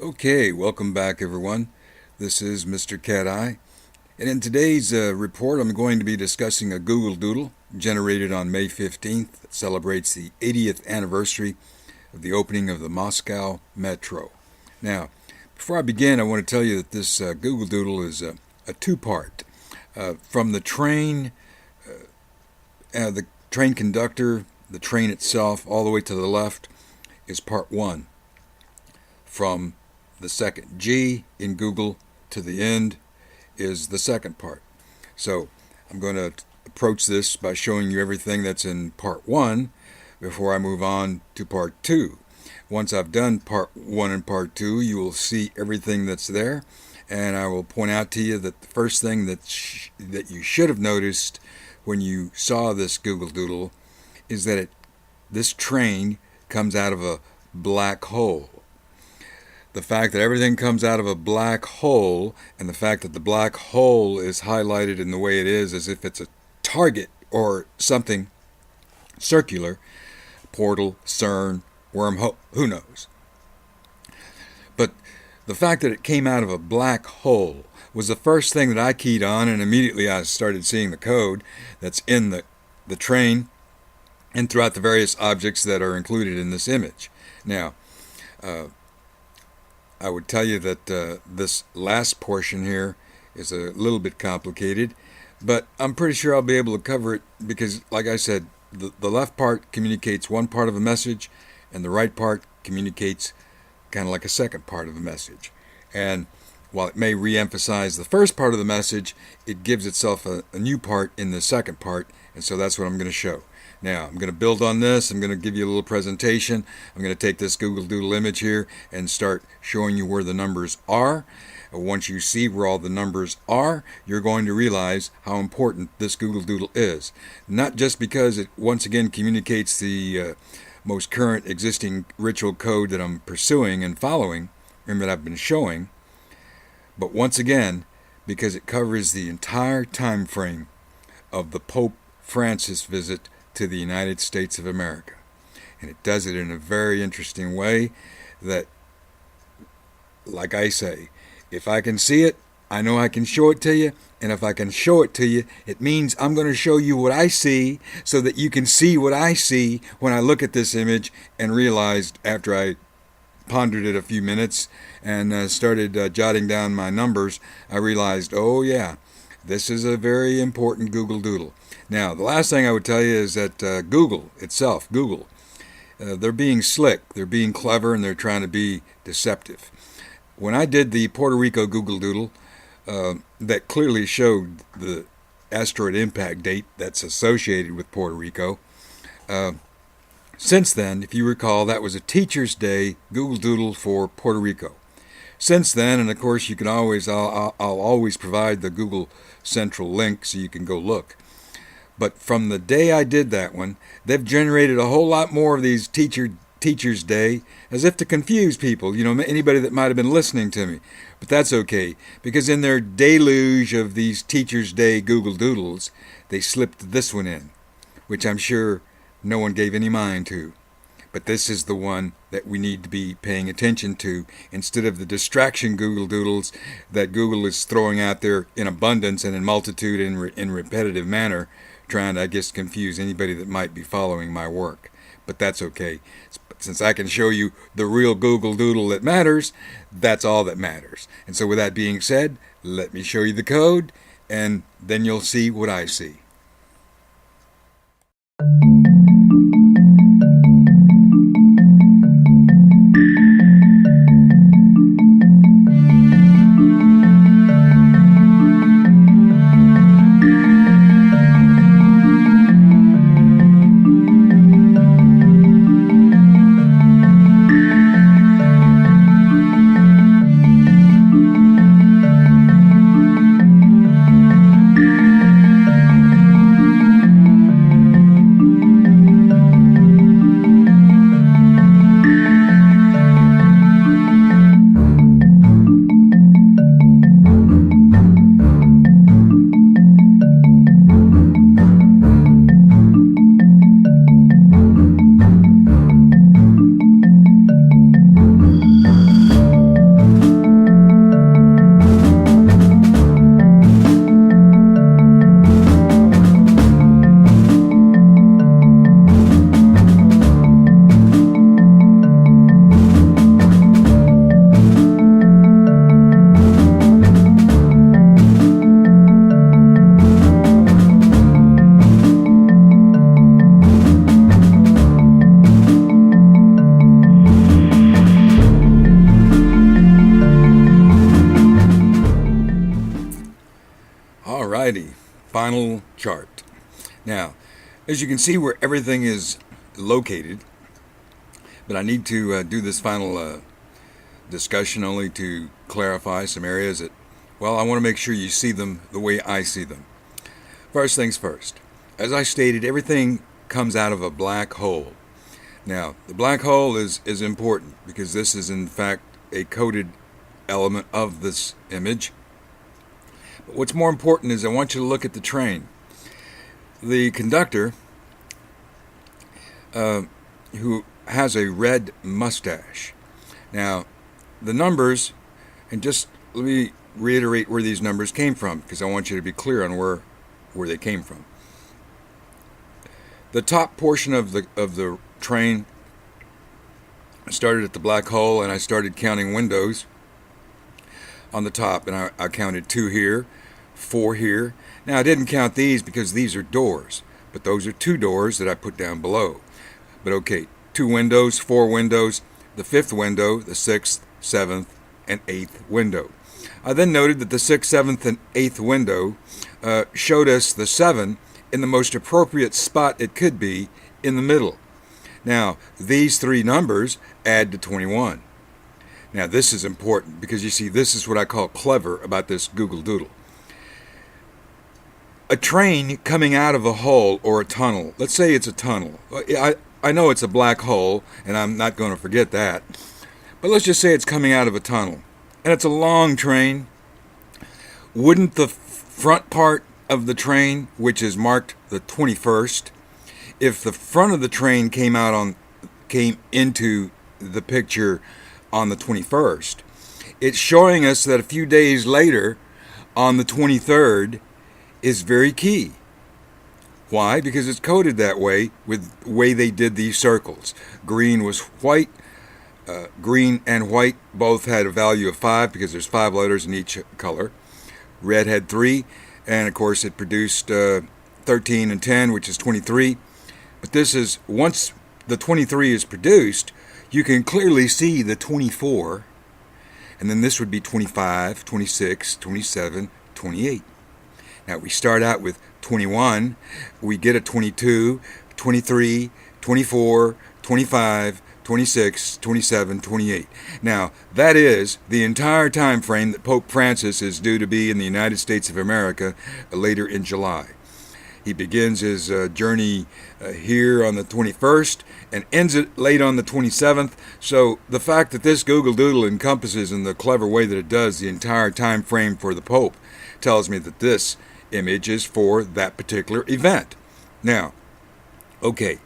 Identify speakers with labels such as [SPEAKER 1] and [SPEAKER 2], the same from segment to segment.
[SPEAKER 1] Okay, welcome back everyone. This is MrCati, and in today's report I'm going to be discussing a Google Doodle generated on May 15th that celebrates the 80th anniversary of the opening of the Moscow Metro. Now, before I begin, I want to tell you that this Google Doodle is a two-part. From the train conductor, the train itself, all the way to the left is part one. From the second G in Google to the end is the second part. So I'm going to approach this by showing you everything that's in part one before I move on to part two. Once I've done part one and part two, you will see everything that's there, and I will point out to you that the first thing that you should have noticed when you saw this Google Doodle is that this train comes out of a black hole. The fact that everything comes out of a black hole, and the fact that the black hole is highlighted in the way it is as if it's a target or something circular, portal, CERN, wormhole, who knows. But the fact that it came out of a black hole was the first thing that I keyed on, and immediately I started seeing the code that's in the train and throughout the various objects that are included in this image. Now, I would tell you that this last portion here is a little bit complicated, but I'm pretty sure I'll be able to cover it because, like I said, the left part communicates one part of a message, and the right part communicates kind of like a second part of a message. And while it may re-emphasize the first part of the message, it gives itself a new part in the second part, and so that's what I'm going to show. Now, I'm going to build on this. I'm going to give you a little presentation. I'm going to take this Google Doodle image here and start showing you where the numbers are. Once you see where all the numbers are, you're going to realize how important this Google Doodle is. Not just because it once again communicates the most current existing ritual code that I'm pursuing and following and that I've been showing, but once again because it covers the entire time frame of the Pope Francis visit to the United States of America. And it does it in a very interesting way that, like I say, if I can see it, I know I can show it to you. And if I can show it to you, it means I'm going to show you what I see so that you can see what I see when I look at this image and realized after I pondered it a few minutes and started jotting down my numbers, I realized, oh yeah, this is a very important Google Doodle. Now, the last thing I would tell you is that Google itself, they're being slick, they're being clever, and they're trying to be deceptive. When I did the Puerto Rico Google Doodle, that clearly showed the asteroid impact date that's associated with Puerto Rico. Since then, if you recall, that was a Teacher's Day Google Doodle for Puerto Rico. Since then, and of course you can always, I'll always provide the Google Central link so you can go look. But from the day I did that one, they've generated a whole lot more of these Teacher's Day, as if to confuse people, anybody that might have been listening to me. But that's okay, because in their deluge of these Teacher's Day Google Doodles, they slipped this one in, which I'm sure no one gave any mind to. But this is the one that we need to be paying attention to instead of the distraction Google Doodles that Google is throwing out there in abundance and in multitude in repetitive manner, trying to, I guess, confuse anybody that might be following my work. But that's okay. Since I can show you the real Google Doodle that matters, that's all that matters. And so with that being said, let me show you the code, and then you'll see what I see. Alrighty, final chart. Now, as you can see where everything is located, but I need to do this final discussion only to clarify some areas that, well, I want to make sure you see them the way I see them. First things first. As I stated, everything comes out of a black hole. Now, the black hole is important because this is in fact a coded element of this image. But what's more important is I want you to look at the train. The conductor, who has a red mustache. Now, the numbers, and just let me reiterate where these numbers came from because I want you to be clear on where they came from. The top portion of the train started at the black hole, and I started counting windows on the top, and I counted 2 here, 4 here. Now I didn't count these because these are doors, but those are 2 doors that I put down below. But okay, 2 windows, 4 windows, the 5th window, the 6th, 7th, and 8th window. I then noted that the 6th, 7th, and 8th window showed us the 7 in the most appropriate spot it could be, in the middle. Now, these 3 numbers add to 21. Now, this is important because you see, this is what I call clever about this Google Doodle. A train coming out of a hole or a tunnel, let's say it's a tunnel. I know it's a black hole, and I'm not going to forget that. But let's just say it's coming out of a tunnel, and it's a long train. Wouldn't the front part of the train, which is marked the 21st, if the front of the train came into the picture on the 21st, it's showing us that a few days later, on the 23rd, is very key. Why? Because it's coded that way with the way they did these circles. Green was white. Green and white both had a value of 5 because there's 5 letters in each color. Red had 3, and of course it produced 13 and 10, which is 23. But this is, once the 23 is produced, you can clearly see the 24, and then this would be 25, 26, 27, 28. Now we start out with 21, we get a 22, 23, 24, 25, 26, 27, 28. Now, that is the entire time frame that Pope Francis is due to be in the United States of America later in July. He begins his journey here on the 21st and ends it late on the 27th. So the fact that this Google Doodle encompasses in the clever way that it does the entire time frame for the Pope tells me that this image is for that particular event. Now, okay,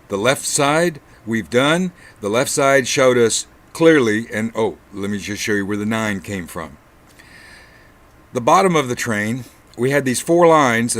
[SPEAKER 1] the left side we've done. The left side showed us clearly, and let me just show you where the 9 came from. The bottom of the train, we had these 4 lines,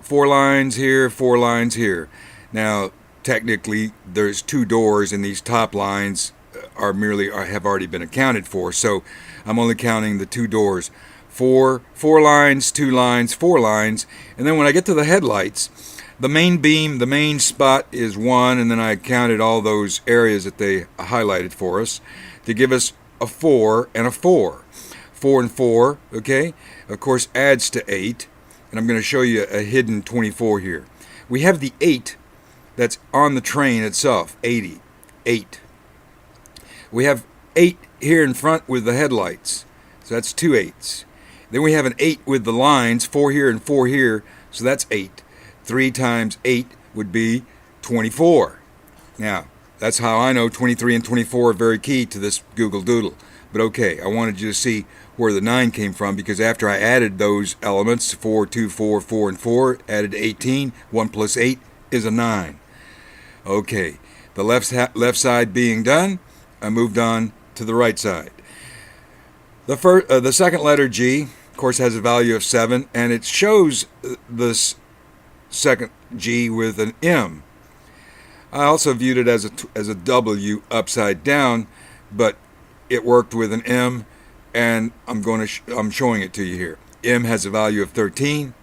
[SPEAKER 1] 4 lines here, 4 lines here. Now, technically, there's 2 doors, and these top lines have already been accounted for. So I'm only counting the 2 doors. 4 lines, 2 lines, 4 lines, and then when I get to the headlights, the main beam, the main spot is 1, and then I counted all those areas that they highlighted for us to give us a 4 and a 4. 4 and 4, okay, of course adds to 8, and I'm going to show you a hidden 24 here. We have the 8 that's on the train itself, 80, 8. We have 8 here in front with the headlights, so that's 2 8s. Then we have an 8 with the lines, 4 here and 4 here, so that's 8. 3 times 8 would be 24. Now, that's how I know 23 and 24 are very key to this Google Doodle. But okay, I wanted you to see where the 9 came from because after I added those elements, 4, 2, 4, 4, and 4, added 18, 1 plus 8 is a 9. Okay, the left side being done, I moved on to the right side. The second letter G, of course, has a value of 7, and it shows this second G with an M. I also viewed it as a W upside down, but it worked with an M, and I'm showing it to you here. M has a value of 13.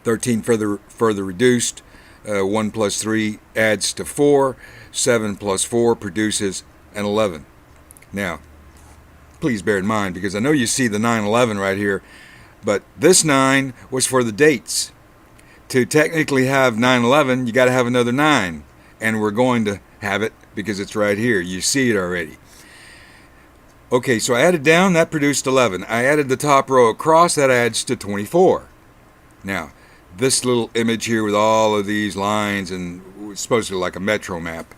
[SPEAKER 1] 13 further reduced. 1 plus 3 adds to 4. 7 plus 4 produces an 11. Now, please bear in mind, because I know you see the 911 right here. But this 9 was for the dates. To technically have 9/11, you got to have another 9. And we're going to have it because it's right here. You see it already. Okay, so I added down, that produced 11. I added the top row across, that adds to 24. Now, this little image here with all of these lines, and it's supposed to be like a metro map.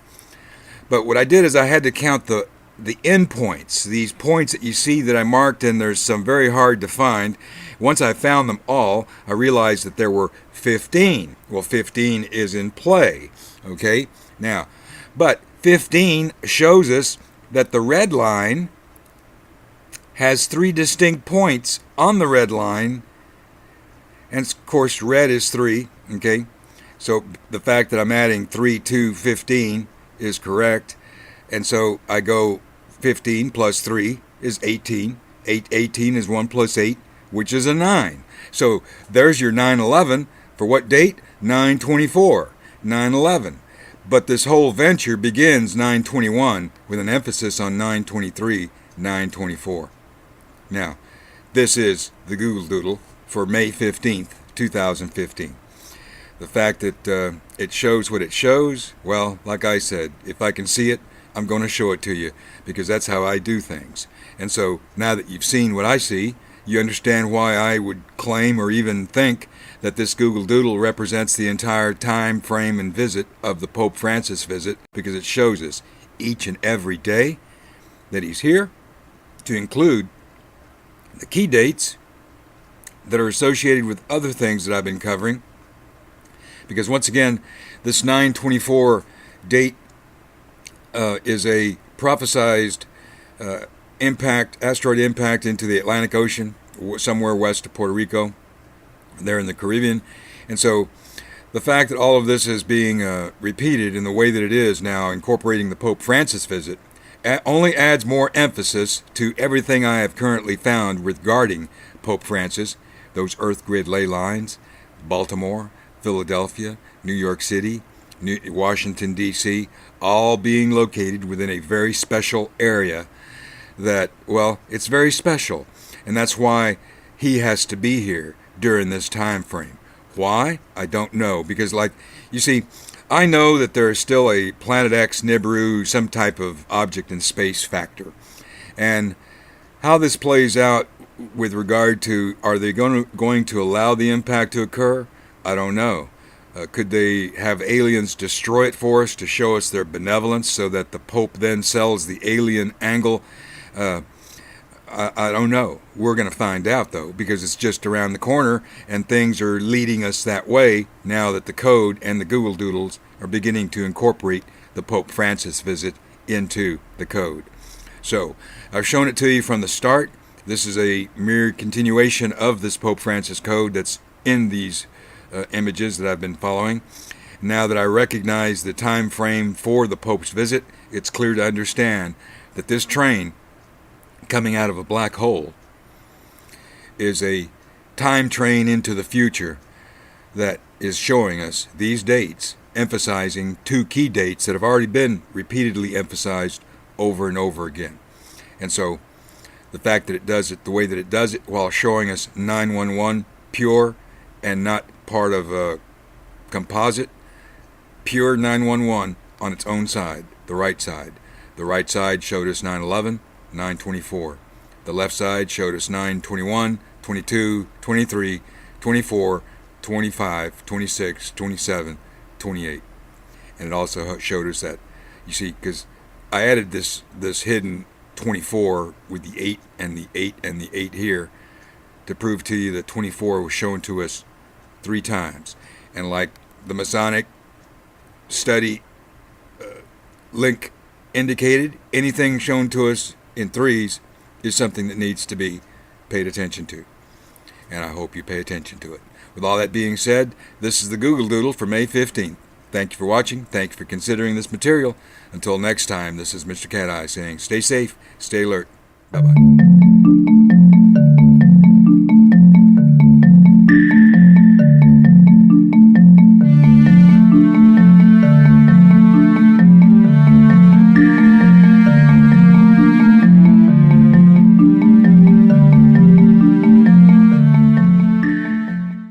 [SPEAKER 1] But what I did is I had to count the endpoints, these points that you see that I marked, and there's some very hard to find. Once I found them all, I realized that there were 15. Well, 15 is in play, okay? Now, but 15 shows us that the red line has 3 distinct points on the red line, and of course red is 3, okay? So the fact that I'm adding 3 to 15 is correct, and so I go 15 plus 3 is 18. 18 is 1 plus 8, which is a 9. So there's your 9/11 for what date? 9/24, 9/11. But this whole venture begins 9/21 with an emphasis on 9/23, 9/24. Now, this is the Google Doodle for May 15th, 2015. The fact that it shows what it shows, well, like I said, if I can see it, I'm going to show it to you because that's how I do things. And so now that you've seen what I see, you understand why I would claim or even think that this Google Doodle represents the entire time frame and visit of the Pope Francis visit, because it shows us each and every day that he's here, to include the key dates that are associated with other things that I've been covering. Because once again, this 9/24 date is a prophesized asteroid impact into the Atlantic Ocean, somewhere west of Puerto Rico, there in the Caribbean. And so the fact that all of this is being repeated in the way that it is now, incorporating the Pope Francis visit, only adds more emphasis to everything I have currently found regarding Pope Francis, those Earth grid ley lines, Baltimore, Philadelphia, New York City, Washington, D.C., all being located within a very special area that, well, it's very special. And that's why he has to be here during this time frame. Why? I don't know. Because, like, you see, I know that there is still a Planet X, Nibiru, some type of object in space factor. And how this plays out with regard to, are they going to allow the impact to occur? I don't know. Could they have aliens destroy it for us to show us their benevolence so that the Pope then sells the alien angle? I don't know. We're going to find out, though, because it's just around the corner, and things are leading us that way now that the code and the Google Doodles are beginning to incorporate the Pope Francis visit into the code. So I've shown it to you from the start. This is a mere continuation of this Pope Francis code that's in these images that I've been following. Now that I recognize the time frame for the Pope's visit, it's clear to understand that this train coming out of a black hole is a time train into the future that is showing us these dates, emphasizing 2 key dates that have already been repeatedly emphasized over and over again. And so the fact that it does it the way that it does it, while showing us 911 pure and not part of a composite, pure 911 on its own side, the right side. The right side showed us 9/11, 9/24. The left side showed us 9/21, 22, 23, 24, 25, 26, 27, 28. And it also showed us that, you see, because I added this hidden 24 with the 8 and the 8 and the 8 here to prove to you that 24 was shown to us 3 times. And like the Masonic study link indicated, anything shown to us in 3s is something that needs to be paid attention to. And I hope you pay attention to it. With all that being said, this is the Google Doodle for May 15th. Thank you for watching. Thank you for considering this material. Until next time, this is MrCati saying stay safe, stay alert. Bye-bye.